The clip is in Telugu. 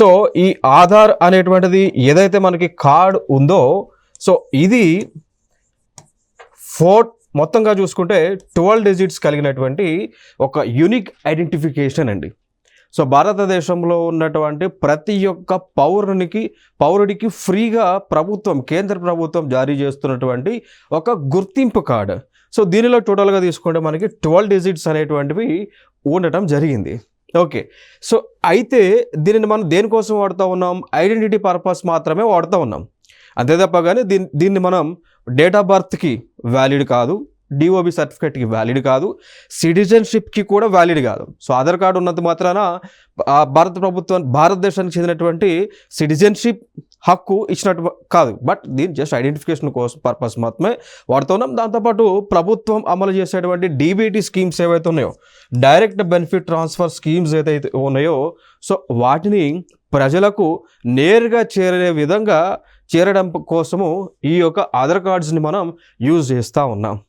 సో ఈ ఆధార్ అనేటువంటిది ఏదైతే మనకి కార్డ్ ఉందో, సో ఇది మొత్తంగా చూసుకుంటే 12 డిజిట్స్ కలిగినటువంటి ఒక యూనిక్ ఐడెంటిఫికేషన్ అండి. సో భారతదేశంలో ఉన్నటువంటి ప్రతి ఒక్క పౌరుడికి ఫ్రీగా కేంద్ర ప్రభుత్వం జారీ చేస్తున్నటువంటి ఒక గుర్తింపు కార్డు. సో దీనిలో టోటల్గా తీసుకుంటే మనకి 12 డిజిట్స్ అనేటువంటివి ఉండటం జరిగింది. ఓకే, సో అయితే దీనిని మనం దేనికోసం వాడుతూ ఉన్నాం? ఐడెంటిటీ పర్పస్ మాత్రమే వాడుతూ ఉన్నాం. అంతే తప్ప కానీ దీన్ని మనం డేట్ ఆఫ్ బర్త్కి వ్యాలిడ్ కాదు, డిఓబి సర్టిఫికేట్కి వ్యాలిడ్ కాదు, సిటిజన్షిప్కి కూడా వ్యాలిడ్ కాదు. సో ఆధార్ కార్డు ఉన్నంత మాత్రాన భారతదేశానికి చెందినటువంటి సిటిజన్షిప్ హక్కు ఇచ్చినట్టు కాదు. బట్ దీని జస్ట్ ఐడెంటిఫికేషన్ కోసం పర్పస్ మాత్రమే వాడుతున్నాం. దాంతోపాటు ప్రభుత్వం అమలు చేసేటువంటి డీబీటీ స్కీమ్స్ ఏవైతే ఉన్నాయో, డైరెక్ట్ బెనిఫిట్ ట్రాన్స్ఫర్ స్కీమ్స్ ఏదైతే ఉన్నాయో, సో వాటిని ప్రజలకు నేరుగా చేరడం కోసము ఈ యొక్క ఆధార్ కార్డ్స్ని మనం యూజ్ చేస్తూ ఉన్నాం.